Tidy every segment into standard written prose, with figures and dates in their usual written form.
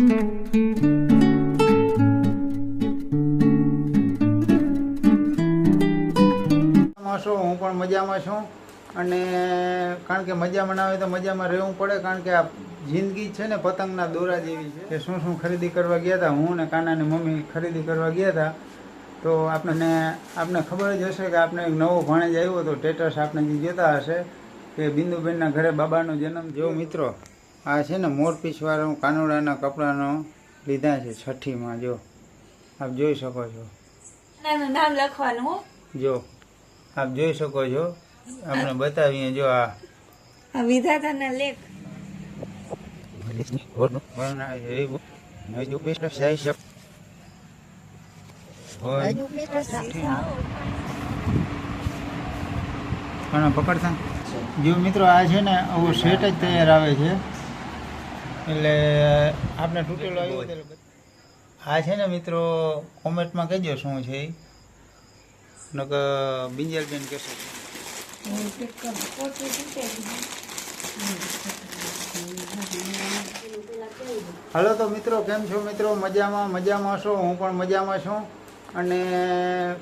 હું પણ મજામાં છું અને કારણ કે મજામાં ના હોય તો મજામાં રહેવું પડે, કારણ કે આ જિંદગી છે ને પતંગના દોરા જેવી છે કે શું ખરીદી કરવા ગયા હતા. હું ને કાનાની મમ્મી ખરીદી કરવા ગયા હતા. તો આપને ખબર જ હશે કે આપણે એક નવો ભાણેજ આવ્યો હતો. સ્ટેટસ આપણે જે જોતા હશે કે બિંદુબેનના ઘરે બાબાનો જન્મ. જો મિત્રો, આ છે ને મોરપીંછવાળું કાનુડાના કપડાનો લીધા છે છઠ્ઠીમાં. જો આપ જોઈ શકો છો, નામ લખવાનું. જો આપ જોઈ શકો છો, આપણે બતાવીએ. જો આ વિધાતાના લેખ પકડતા. જો મિત્રો, આ છે ને આવો સેટ જ તૈયાર આવે છે, એટલે આપણે તૂટેલો આવ્યો. આ છે ને મિત્રો, કોમેન્ટમાં કહેજો શું છે એ, નકર બિંજલબેન કહેશે. હાલો તો મિત્રો, કેમ છો મિત્રો? મજામાં છો? હું પણ મજામાં છું અને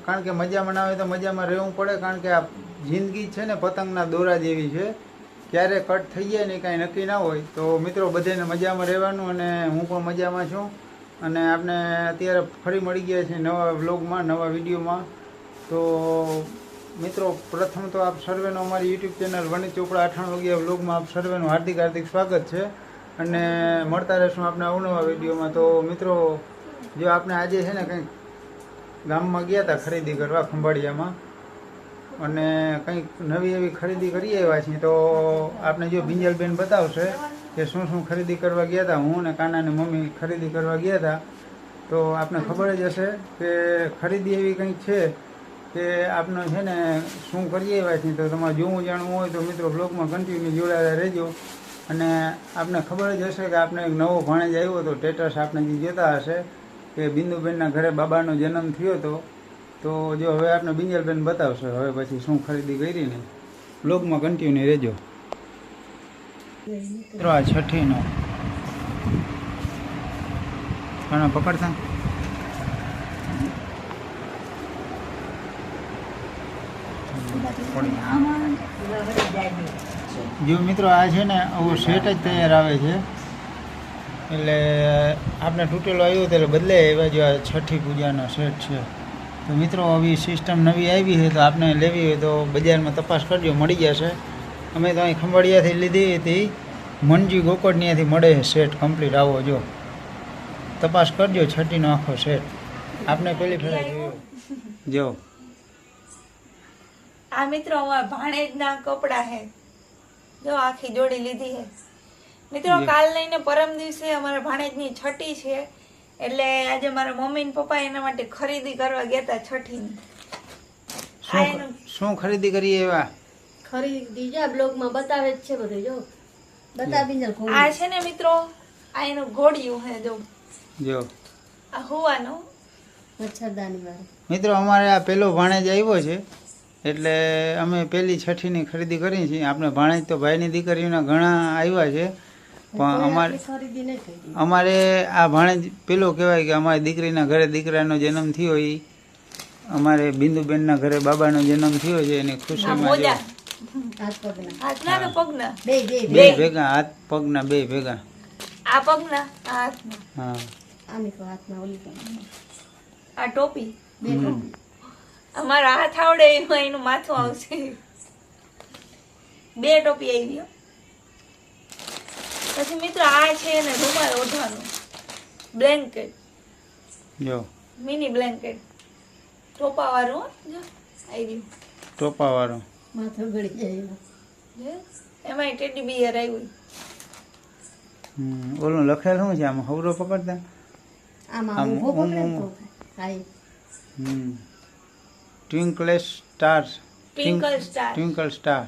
કારણ કે મજામાં ના હોય તો મજામાં રહેવું પડે, કારણ કે આ જિંદગી છે ને પતંગના દોરા જેવી છે, ક્યારે કટ થઈ જાય ને કાંઈ નક્કી ના હોય. તો મિત્રો, બધાને મજામાં રહેવાનું અને હું પણ મજામાં છું. અને આપણે અત્યારે ફરી મળી ગયા છીએ નવા વ્લોગમાં, નવા વિડીયોમાં. તો મિત્રો, પ્રથમ તો આપ સર્વેનો અમારી યુટ્યુબ ચેનલ વનિત ચોપડા 98 વાગ્યા વ્લોગમાં આપ સર્વેનું હાર્દિક સ્વાગત છે અને મળતા રહેશું આપણે અવનવા વિડીયોમાં. તો મિત્રો, જો આપણે આજે છે ને કંઈક ગામમાં ગયા હતા ખરીદી કરવા ખંભાળિયામાં, અને કંઈક નવી એવી ખરીદી કરી આવ્યા છીએ. તો આપણે જો બિંજલબેન બતાવશે કે શું ખરીદી કરવા ગયા હતા. હું ને કાનાની મમ્મી ખરીદી કરવા ગયા હતા. તો આપને ખબર જ હશે કે ખરીદી એવી કંઈક છે કે આપણે છે ને શું કરીએ એવા છીએ. તો તમારે જોવું જાણવું હોય તો મિત્રો બ્લોગમાં કન્ટિન્યુ જોડાયેલા રહેજો. અને આપને ખબર જ હશે કે આપણે એક નવો ભાણેજ આવ્યો હતો. સ્ટેટસ આપણે જે જોતા હશે કે બિંદુબેનના ઘરે બાબાનો જન્મ થયો હતો. તો જો હવે આપણે બિંજલબેન બતાવશે હવે પછી શું ખરીદી કરી ને, બ્લોગમાં કન્ટિન્યુ રહેજો. મિત્રો, આ છઠ્ઠીનો ઘણા પકડતા. જો મિત્રો, આ છે ને આવો સેટ જ તૈયાર આવે છે, એટલે આપણે તૂટેલો આવ્યો ત્યારે બદલે એવા જો આ છઠ્ઠી પૂજાનો સેટ છે. તો મિત્રો, આવી સિસ્ટમ નવી આવી છે તો આપણે લેવી હોય તો બજારમાં તપાસ કરજો, મળી જશે. અમે તો અહીં ખંભાળિયાથી લીધી હતી, મનજી ગોકળનીયાથી મળે છે સેટ કમ્પ્લીટ. આવો જો તપાસ કરજો, છઠ્ઠીનો આખો સેટ આપણે પેલી ફેરા જોયો. જો આ મિત્રો અમારા ભાણેજના કપડા હે, જો આખી જોડી લીધી હે મિત્રો. કાલ લઈને પરમ દિવસે અમારા ભાણેજની છઠ્ઠી છે, એટલે આજે મારા મમ્મી ને પપ્પા એના માટે ખરીદી કરવા ગયા હતા છઠ્ઠીની. શું ખરીદી કરી એવા? ખરીદી જા બ્લોગમાં બતાવે જ છે બધું. જો બતાવી. આ છે ને મિત્રો, આ એનું ઘોડિયું હે. જો આ હુવાનું મચ્છરદાની વાળું. મિત્રો, અમારે આ પેલો ભાણેજ આવ્યો છે, એટલે અમે પેલી છઠ્ઠીની ખરીદી કરી છે. આપણે ભાણેજ તો ભાઈની દીકરીઓના ઘણા આવ્યા છે, પણ અમારે આ ભાણેજ પેલો કહેવાય કે અમારી દીકરીના ઘરે દીકરાનો જન્મ થયો. એ અમારે બિંદુબેનના ઘરે બાબાનો જન્મ થયો છે. એની ખુશીમાં બે ભેગા, હાથ પગના બે ભેગા. આ પગના, આ હાથના. હા, આ ટોપી. અમારા હાથ આવડે એમાં એનું માથું આવશે. બે ટોપી આવી. પછી મિત્રો, આ છે ને રૂમાલ ઓઢવાનું બ્લેન્કેટ. જો મિની બ્લેન્કેટ ટોપા વાળું. જો આવી ટોપા વાળો, માથું ગળી જાય. એમાં ટેડી બિયર આવ્યું. ઓલું લખેલ શું છે આમાં? હવરો પકડતા ટ્વિંકલ સ્ટાર. Twinkle star.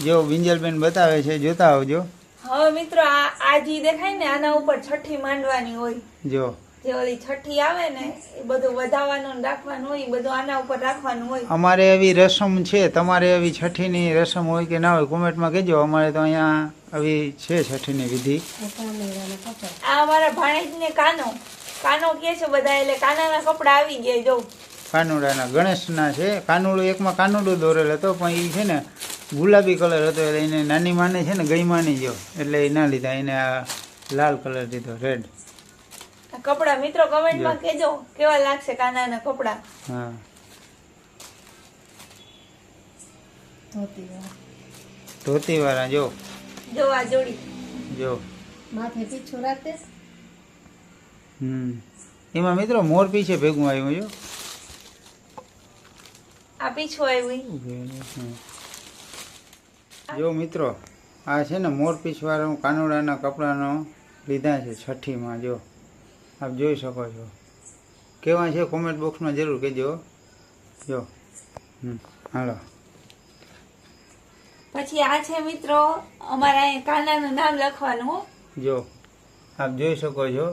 જો બિંજલબેન બતાવે છે, જોતા આવજો. હવે મિત્રો, આ જે દેખાય ને આના ઉપર છઠ્ઠી માંડવાની હોય. જો જે ઓલી છઠ્ઠી આવે ને એ બધું વધાવવાનું ને રાખવાનું હોય, એ બધું આના ઉપર રાખવાનું હોય. અમારે એવી રસમ છે, તમારે એવી છઠ્ઠીની રસમ હોય કે ના હોય કોમેન્ટમાં કહેજો. અમારે તો અહીંયા આવી છે છઠ્ઠીની વિધિ. આ અમારા ભાણેજને કાનો કાનો કે છે બધા, એટલે કાનાના કપડા આવી ગયા જો. કાનુડાના ગણેશના છે. કાનુડો એકમાં કાનુડો દોરેલ હતો, પણ એ છે ને ગુલાબી કલર હતો, એટલે એને નાની માને છે ને ગઈ માની જો, એટલે એ ના લીધા, એને આ લાલ કલર દીધો, રેડ. આ કપડા મિત્રો કમેન્ટમાં કહેજો કેવા લાગશે કાનાના કપડા. હા, ધોતી વાળા જો જો આ જોડી જો. માથે પીછું રાખતે. એમાં મિત્રો મોર પીછે ભેગું આવ્યું જો. આ પીછું આવ્યું. જો મિત્રો આ છે ને મોર પીછવાળા કાનુડાના કપડાનો લીધા છે છઠ્ઠીમાં જો. આપ જોઈ શકો છો. કેવા છે કોમેન્ટ બોક્સમાં જરૂર કહેજો જો. હાલો, પછી આ છે મિત્રો અમારા અહીંયા કાનાનું નામ લખવાનું હો. જો આપ જોઈ શકો છો.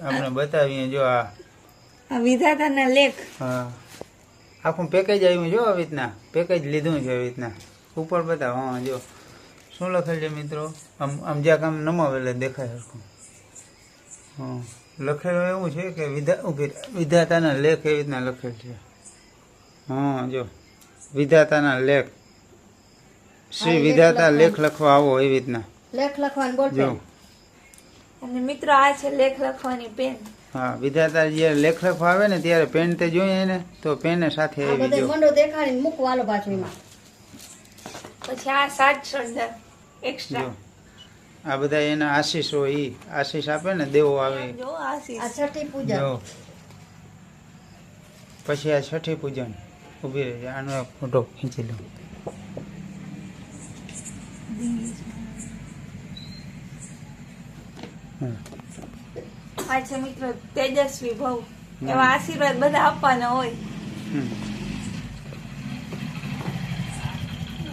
આપણે બતાવીએ જો. આ વિધાતાના લેખ. હા, આખું પેકેજ આવ્યું જો. આવી રીતના પેકેજ લીધું છે. આવી રીતના ઉપર બતાવો. હા જો શું લખેલ છે મિત્રો. આમ જ્યાં કામ નમાવેલે દેખાય સરખું. હા, લખેલું એવું છે કે વિધાતાના લેખ એવી રીતના લખેલ છે. હા જો, વિધાતાના લેખ. શ્રી વિધાતા લેખ લખવા આવો એવી રીતના લેખ લખવાનું બોલ જો. અને મિત્રો આ છે લેખ લખવાની પેન. હા, વિધાતા જે લેખ લખવા આવે ને ત્યારે પેન તે જોઈએ ને તો પેન સાથે આ આવી બધે જો. મંડો દેખાડીને મૂકવાલો પાછું એમાં. પછી આ 7 શરદાર એક્સ્ટ્રા. જો આ બધા એના આશીષો, ઈ આશીષ આપે ને દેવો આવે જો આશીષ. આ છઠ્ઠી પૂજા. જો. પછી આ છઠ્ઠી પૂજન ઊભી રહી જાય. આનો એક ફોટો ખેંચી લો. આ છે મિત્રો તેજસ્વી ભવ. એવા આશીર્વાદ બધા આપવાના હોય.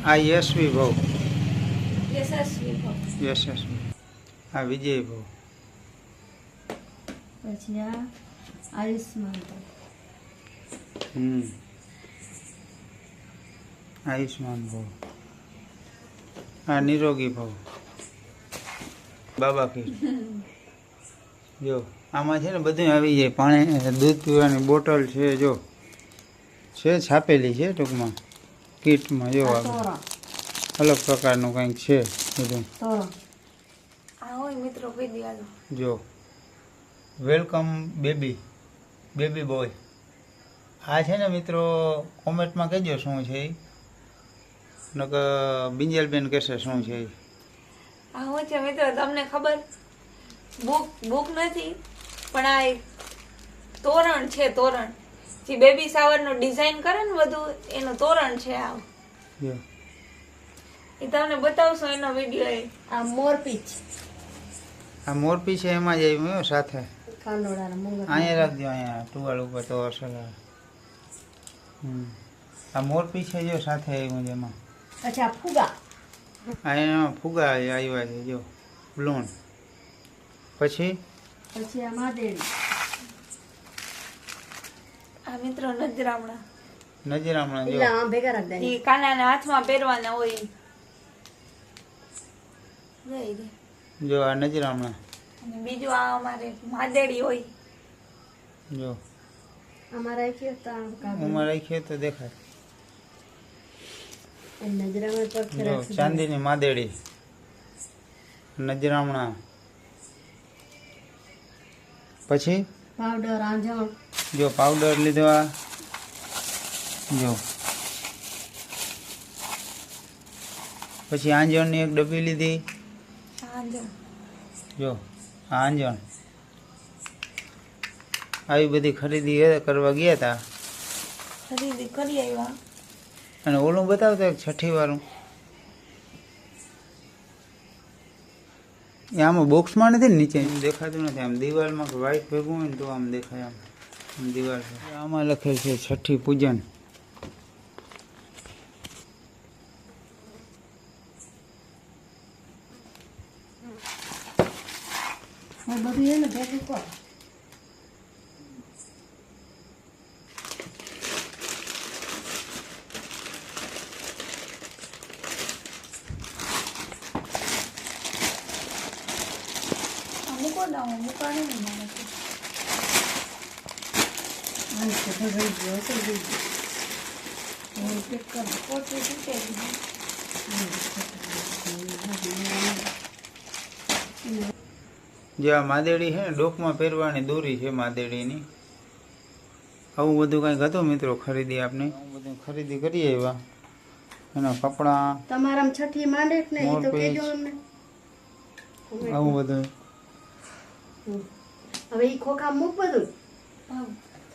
આ યશવી ભવ. યશસ્વી ભવ. યશસ્વી. આ વિજય ભવ. પછી આ આયુષ્માન ભવ. આયુષ્માન ભવ. આ નિરોગી ભવ. બાબા કી જો. આમાં છે ને બધું આવી જાય. પાણી દૂધ પીવાની બોટલ છે જો. છે છાપેલી છે ટૂંકમાં કીટમાં જો. આ આગળ તોરણ. અલગ પ્રકારનું કંઈક છે બધું તોરણ. આ હોય મિત્રો કહી દેવાનો. જો. Welcome baby, baby boy. આ છે ને મિત્રો કોમેન્ટમાં કહેજો શું છે એ. નકર બિંજલબેન કહેશે શું છે એ. આ હું છે મિત્રો તમને ખબર બુક નથી પણ આ એક તોરણ છે. તોરણ જે બેબી શાવર નું ડિઝાઇન કરે ને બધું એનું તોરણ છે. આ જો. એ તમને બતાવશો એનો વિડીયો. એ આ મોરપીંછ. આ મોરપી છે એમાં જ આવ્યું સાથે. કાનોડાના મૂંગા. અહીંયા રાખજો, અહીંયા ટુવાલ ઉપર તો અસર આવે. આ મોરપી છે જો સાથે આવ્યું છે એમાં. પછી આ ફુગા. આ એમાં ફુગા આવ્યા છે જો. બ્લોન. પછી પછી આ માદેડી. આ મિત્રો નજરામણા. નજરામણા જો. એટલે આમ ભેગા રાખ દે. એ કાનાના હાથમાં પહેરવાના હોય. જો આ નજરામણા. અને બીજું આ અમારે માદેડી હોય. જો અમારા રાખ્યો તો આમ કાગળ. ઉંમર રાખીએ તો દેખાય. એ નજરામાં પર જો ચાંદીની માદેડી. નજરામણા. પછી પાવડર આંજણ. જો પાવડર લીધો. આ જો. પછી આંજણની એક ડબ્બી લીધી. જો આ આંજણ. આવી બધી ખરીદી કરવા ગયા હતા. ખરીદી કરી આવ્યા. અને ઓલું બતાવતો એક છઠ્ઠી વાળું. એ આમાં બોક્સમાં નથી ને નીચે દેખાતું નથી. આમ દિવાલમાં વ્હાઈટ ભેગું હોય ને તો આમ દેખાય. આમ દિવાલ પર આમાં લખેલ છે છઠ્ઠી પૂજન. બધું એને ભેગું કર. ના હું મૂકાણી નહીં મારે પોતે તૂટે જે આ માદેડી છે ને ડોકમાં પહેરવાની દોરી છે માદેડીની. આવું બધું કંઈક હતું મિત્રો ખરીદી આપણે આવું બધું ખરીદી કરીએ એવા એના કપડાં તમારામાં છઠ્ઠી માંડે કે નહીં, ઈ તો મોરપીંછ. કહેજો અમને. આવું બધું. હવે ઈ ખોખા મૂક બધું.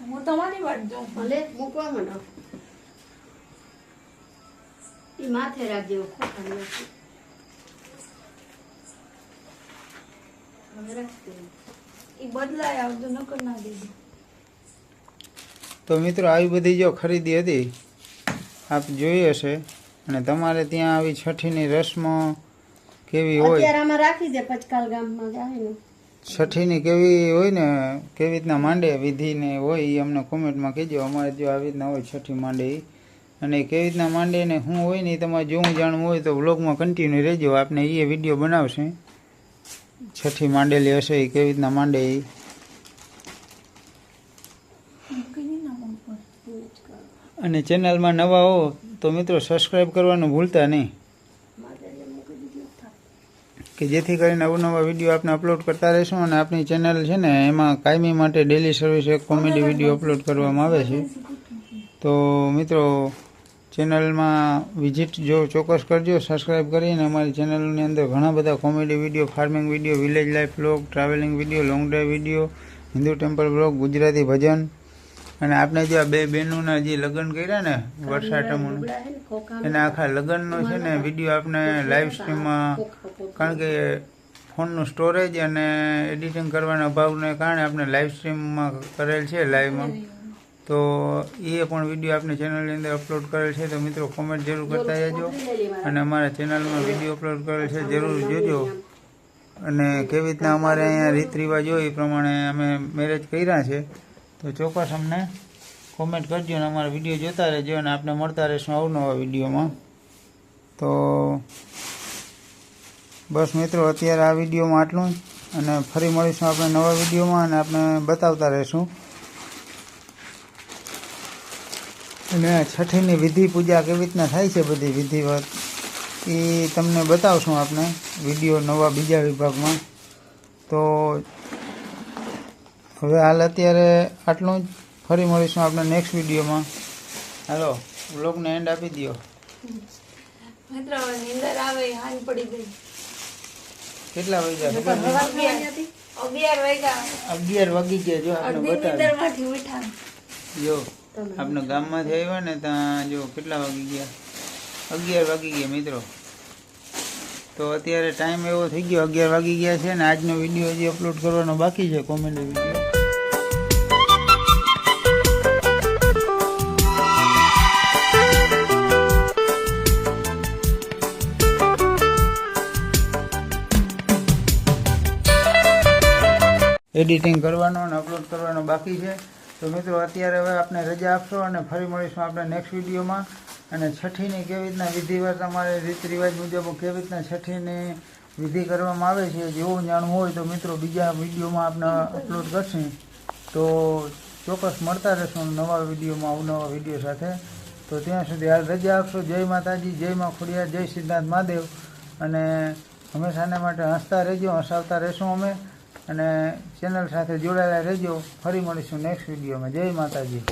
હું તમારી વાત જોઉં ભલે મૂકવા માંડો. ઈ માથે રાખજે ખોખા નાખી. હવે રાખ દે. એ બદલાય આવજો નકર ના દેજો. તો મિત્રો આવી બધી જો ખરીદી હતી આપ જોઈ હશે. અને તમારે ત્યાં આવી છઠ્ઠીની રસમ કેવી હોય, અત્યારે આમાં રાખી દે પચકાલ ગામમાં જાય ને. છઠ્ઠીની કેવી હોય ને કેવી રીતના માંડે વિધિને હોય એ અમને કોમેન્ટમાં કહેજો. અમારે જો આવી રીતના હોય છઠ્ઠી માંડે ઈ. અને કેવી રીતના માંડે ને શું હોય ને એ તમારે જોવું જાણવું હોય તો વ્લોગમાં કન્ટિન્યુ રહેજો. આપણે એ વિડીયો બનાવશે છઠ્ઠી માંડેલી હશે એ કેવી રીતના માંડે એ. અને ચેનલમાં નવા હો તો મિત્રો સબસ્ક્રાઈબ કરવાનું ભૂલતા નહીં કે જેથી કરીને અવનવા વિડીયો આપણે અપલોડ કરતા રહીશું. અને આપણી ચેનલ છે ને એમાં કાયમી માટે ડેલી સર્વિસ એક કોમેડી વિડીયો અપલોડ કરવામાં આવે છે. તો મિત્રો ચેનલમાં વિઝિટ જો ચોક્કસ કરજો, સબસ્ક્રાઈબ કરીને. અમારી ચેનલની અંદર ઘણા બધા comedy video, farming video, village life blog, traveling video, long drive video, Hindu temple blog, Gujarati ભજન. અને આપણે જે આ બે બહેનોના જે લગ્ન કર્યા ને વર્ષાટમું એના આખા લગ્નનો છે ને વિડીયો આપણે લાઈવ સ્ટ્રીમમાં, કારણ કે ફોનનું સ્ટોરેજ અને એડિટિંગ કરવાના અભાવને કારણે આપણે લાઈવ સ્ટ્રીમમાં કરેલ છે લાઈવમાં. તો એ પણ વિડીયો આપણે ચેનલની અંદર અપલોડ કરેલ છે. તો મિત્રો કોમેન્ટ જરૂર કરતા જજો. અને અમારા ચેનલમાં વિડીયો અપલોડ કરેલ છે જરૂર જોજો. અને કેવી રીતના અમારે અહીંયા રીત રિવાજ હોય એ પ્રમાણે અમે મેરેજ કર્યા છે. તો ચોક્કસ અમને કોમેન્ટ કરજો અને અમારા વિડીયો જોતા રહેજો. અને આપણે મળતા રહીશું અવનવા વિડીયોમાં. તો બસ મિત્રો અત્યારે આ વિડીયોમાં આટલું જ. અને ફરી મળીશું આપણે નવા વિડીયોમાં અને આપણે બતાવતા રહીશું. અને છઠ્ઠીની વિધિ પૂજા કેવી રીતના થાય છે બધી વિધિવત એ તમને બતાવશું આપણે વિડીયો નવા બીજા વિભાગમાં. તો હવે હાલ અત્યારે આટલું જ. ફરી મળીશું આપણે નેક્સ્ટ વિડીયોમાં. હાલો વ્લોગને એન્ડ આપી દો. મિત્રો હવે નીંદર આવે હાન પડી ગઈ. કેટલા વાગ્યા? 11 વાગ્યા. 11 વાગી ગયા. જો આપણે અડધી બતાવી નીંદરમાંથી ઉઠા. જો આપણે ગામમાંથી આવ્યા ને ત્યાં જો કેટલા વાગી ગયા? 11 વાગી ગયા મિત્રો. તો અત્યારે ટાઈમ એવો થઈ ગયો 11 વાગી ગયા છે. ને આજનો વિડીયો હજી અપલોડ કરવાનો બાકી છે, કોમેડી વિડીયો. એડિટિંગ કરવાનો અને અપલોડ કરવાનો બાકી છે. તો મિત્રો અત્યારે હવે આપણે રજા આપશો અને ફરી મળીશું આપણે નેક્સ્ટ વિડીયોમાં. અને છઠ્ઠીની કેવી રીતના વિધિવત અમારે રીત રિવાજ મુજબ કેવી રીતના છઠ્ઠીની વિધિ કરવામાં આવે છે જેવું જાણવું હોય તો મિત્રો બીજા વિડીયોમાં આપણે અપલોડ કરશું. તો ચોક્કસ મળતા રહેશું નવા વિડીયોમાં અવનવા વિડીયો સાથે. તો ત્યાં સુધી હાલ રજા આપશો. જય માતાજી, જય મા ખોડિયાર, જય સિદ્ધાર્થ મહાદેવ. અને હંમેશાને માટે હસતા રહેજો, હસાવતા રહેશું અમે. અને ચેનલ સાથે જોડાયેલા રહેજો. ફરી મળીશું નેક્સ્ટ વિડીયોમાં. જય માતાજી.